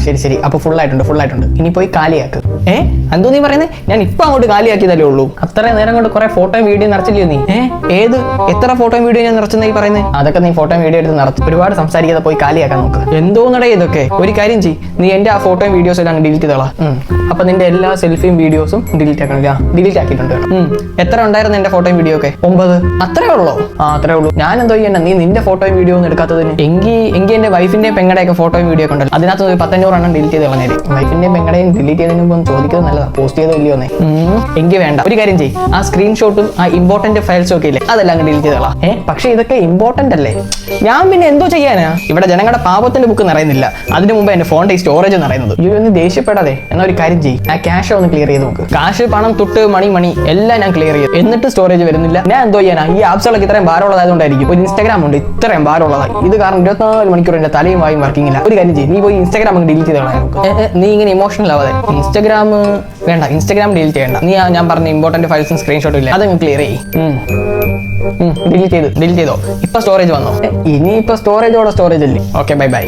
ശരി ശരി, അപ്പൊ ഫുൾ ആയിട്ടുണ്ട്. ഇനി പോയി കാലിയാക്ക്. എന്തോ നീ പറയുന്നത്? ഞാൻ ഇപ്പൊ അങ്ങോട്ട് കാലിയാക്കിയതല്ലേ ഉള്ളൂ. അത്രയും നേരം കൊണ്ട് കുറെ ഫോട്ടോയും വീഡിയോ നിറച്ചില്ലയോ നീ? ഏത് എത്ര ഫോട്ടോയും വീഡിയോ ഞാൻ നിറച്ചെന്നാ ഈ പറയുന്നത്? അതൊക്കെ നീ ഫോട്ടോയും വീഡിയോ എടുത്ത് നിറച്ചു. ഒരുപാട് സംസാരിക്കാതെ പോയി കാലിയാക്കാൻ നോക്ക്. എന്തോന്നടേ ഇതൊക്കെ? ഒരു കാര്യം ചെയ്യ്, നീ എന്റെ ആ ഫോട്ടോയും വീഡിയോസ് എല്ലാം ഡിലീറ്റ് ചെയ്തോളാം. അപ്പൊ നിന്റെ എല്ലാ സെൽഫിയും വീഡിയോസും ഡിലീറ്റ് ആക്കണില്ല. ഡിലീറ്റ് ആക്കിയിട്ടുണ്ട്. എത്ര ഉണ്ടായിരുന്നു എന്റെ ഫോട്ടോയും വീഡിയോ ഒക്കെ? 9. അത്രേ ഉള്ളോ? അത്രേ ഉള്ളൂ. ഞാൻ എന്തോ ചെയ്യണ്ട, നീ നിന്റെ ഫോട്ടോയും വീഡിയോ ഒന്നും എടുക്കാത്തതിന്? എങ്കിൽ എന്റെ വൈഫിന്റെയും പെങ്ങടെയൊക്കെ ഫോട്ടോയും വീഡിയോ ഒക്കെ ഉണ്ടല്ലോ, അതിനകത്ത് 1500 എണ്ണം ഡിലീറ്റ് ചെയ്ത് കളഞ്ഞേരി. വൈഫിന്റെയും പെങ്ങടെയും ഡിലീറ്റ് ചെയ്തതിന് മുമ്പ് ചോദിക്കുന്നത് നല്ലതാ, പോസ്റ്റ് ചെയ്തോ ഇല്ലയോന്നേ. എങ്കിൽ വേണ്ട, ഒരു കാര്യം ചെയ്യ്, ആ സ്ക്രീൻഷോട്ടും ആ ഇമ്പോർട്ടന്റ് ഫയൽസും ഒക്കെ ഇല്ലേ, അതെല്ലാം ഡിലീറ്റ് ചെയ്തോളാം. പക്ഷെ ഇതൊക്കെ ഇമ്പോർട്ടന്റ് അല്ലേ? ഞാൻ പിന്നെ എന്തോ ചെയ്യാനാ? ഇവിടെ ജനങ്ങളുടെ പാപത്തിന്റെ ബുക്ക് നിറയുന്നില്ല, അതിന് മുമ്പ് എന്റെ ഫോണിന്റെ സ്റ്റോറേജ് നിറയുന്നത്. ഇതൊന്ന് ദേഷ്യപ്പെടാതെ എന്നാ ഒരു കാര്യം ചെയ്യ്, ആ ക്യാഷ് ഒന്ന് ക്ലിയർ ചെയ്ത് നോക്ക്. കാശ്, പണം, തുട്ട്, മണി എല്ലാം ഞാൻ ക്ലിയർ ചെയ്യും. എന്നിട്ട് സ്റ്റോറേജ് വരുന്നില്ല. ഞാൻ എന്തോ ചെയ്യാനാ? ഈ ആപ്സുകളൊക്കെ ഇത്രയും ഭാരമുള്ളതായതുകൊണ്ടായിരിക്കും. ഒരു ഇൻസ്റ്റാഗ്രാം ഉണ്ട് ഇത്രയും ഭാരമുള്ളതായി. ഇത് കാരണം 24 മണിക്കൂർ എന്റെ തലയും വായും വർക്കിംഗ് ഇല്ല. ഒരു കാര്യം ചെയ്യ്, നീ പോയി ഇൻസ്റ്റാഗ്രാം ഡിലീറ്റ് ചെയ്ത് കളയാം. നീ ഇങ്ങനെ ഇമോഷണൽ ആവാതെ. ഇൻസ്റ്റാഗ്രാം വേണ്ട, ഇൻസ്റ്റാഗ്രാം ഡിലീറ്റ് ചെയ്യണ്ട. നീ ഞാൻ പറഞ്ഞ ഇമ്പോർട്ടന്റ് ഫയൽസും സ്ക്രീൻഷോട്ടും ഇല്ല, അതങ്ങ് ക്ലിയർ ചെയ്യും. ഡിലീറ്റ് ചെയ്തോ? ഇപ്പൊ സ്റ്റോറേജ് വന്നോ? ഇനിയിപ്പോ സ്റ്റോറേജ് അല്ലേ? Okay, by.